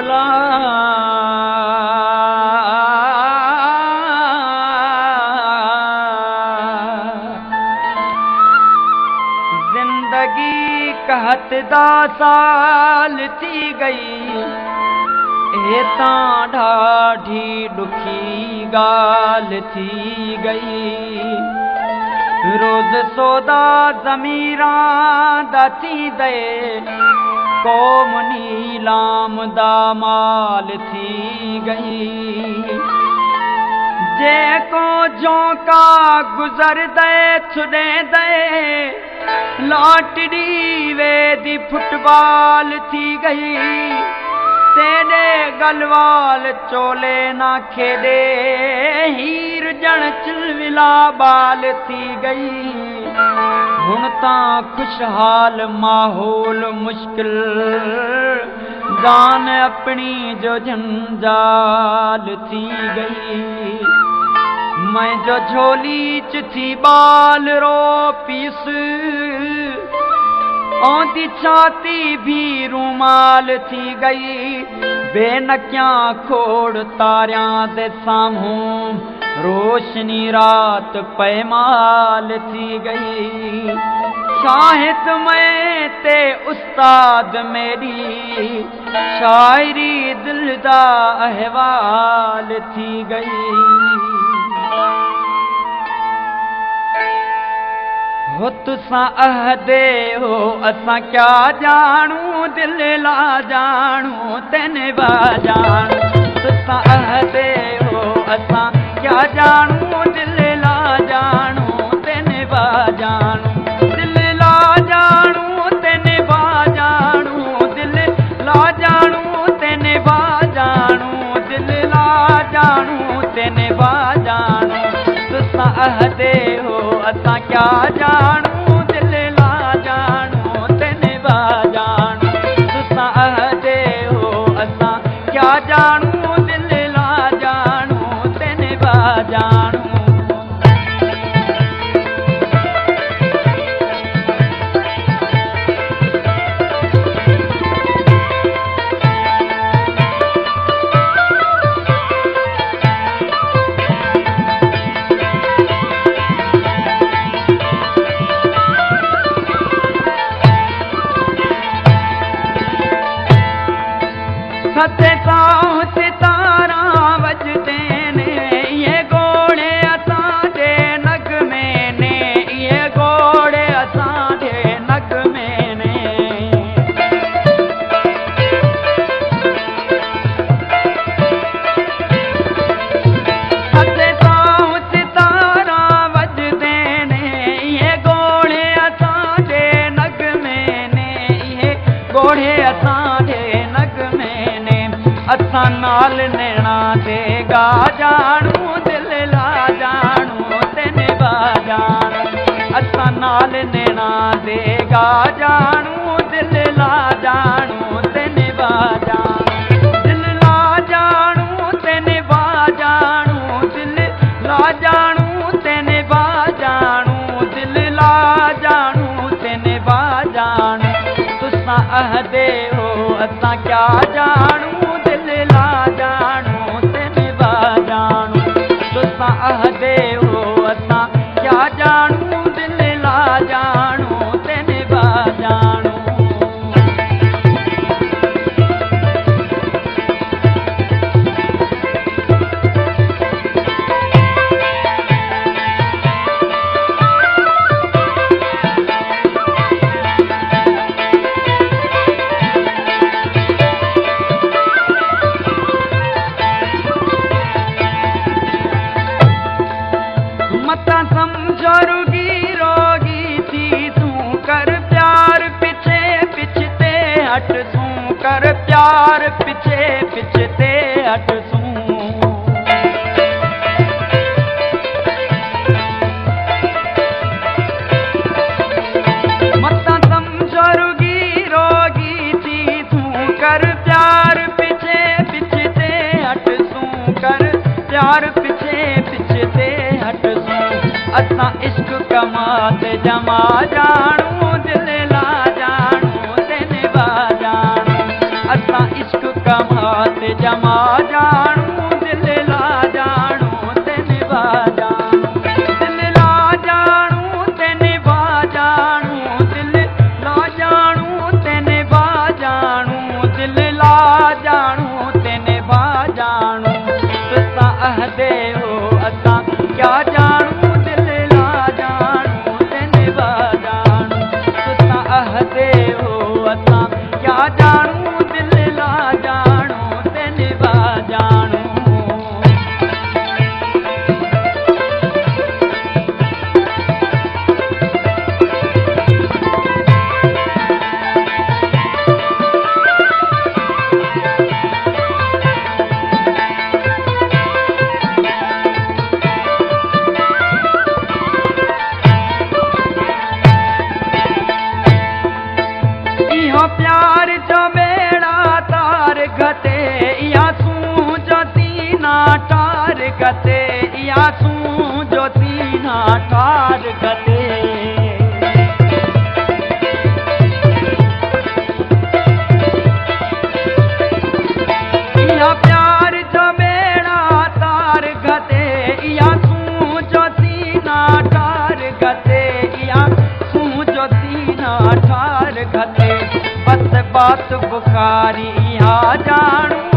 मौला जिंदगी कहत दा साल थी गई ए तां ढाढी दुखी गाल थी गई रोज सोदा ज़मीरां दा थी दे कौम नीलाम दा माल थी गई जेको झोंका गुज़र दे छुॾे दे लाटड़ी वेदी फुटबॉल थी गई तेरे गलवाल चोले ना खेदे हीर जण चिलविला बाल थी गई हुण तां खुशहाल माहौल मुश्किल जान अपनी जो जंजाल थी गई मैं जो झोली च थी बाल रो पीस औंदी छाती भी रूमाल थी गई बेनकियां खोड़ तारियां दे सामूं रोशनी रात पैमाल थी गई शाहिद मैं ते उस्ताद मेरी शायरी दिल दा अहवाल थी गई हो तुसां अहदे हो असां क्या जानू दिल ला जानू तेने बा जानू तुसां अहदे हो असां क्या जानू दिल ला जानू तेने बा जानू दिल ला जानू तेने बा जानू दिल ला जानू तेने बा जानू दिल ला जानू तेने बा जानू तुसां अहदे हो असां क्या जानू दिल ला जानू तेने बा जानू तुसां अहदे हो असां क्या जानू दिल ला जानू तेने बा जानू सते सां सितारा वजदे ने ये घोड़े असांजे नग में ने ये घोड़े असांजे नग में ने सते सां सितारा वजदे ने ये घोड़े असांजे नग में ने ये घोड़े असांजे नग में असां नाल नैणा ते गा जानू दिल ला जानू तेने बा जानू असां नाल नैणा ते गा जानू दिल ला जानू तेने बा जानू दिल ला जानू तेने बा जानू दिल ला जानू तेने बा जानू दिल ला जानू तेने बा जानू तुसां अहदे हो असां क्या जानू जानू तेने बा जानू तुसां अहदे हो असां क्या जानू दिल ला जानू तेने बा जानू मता समझो रुगी रोगी थी तू कर प्यार पीछे पिछते हट तू कर प्यार पीछे पिछते हट तू मता समझो रुगी रोगी थी तू कर प्यार पीछे पिछते हट तू कर प्यार पीछे पिछते हट असां इश्क कमात जमा जानू दिल ला जानू तेने बा जानू असां इश्क कमा बात जमा जाणू दिल ला जाणू तेन बा जाणू दिल ला जाणू तेन बा जाणू दिल ला जाणू तेन बा जाणू दिल ला जाणू तेन बा जाणू तुसां अहदे हो असां क्या जाणू दिल ला जाणू तेन बा जाणू तुसां अहदे हो असां क्या जाणू दिल ला जाणू तेन बा जाणू प्यार जो बेड़ा तार गते या सूं जो तीना टार गते या सूं जो तीना टार गते या प्यार जो बेड़ा तार गते या सूं जो तीना टार गते या सूं जो तीना टार गते बस बात बुखारी यहाँ जाणू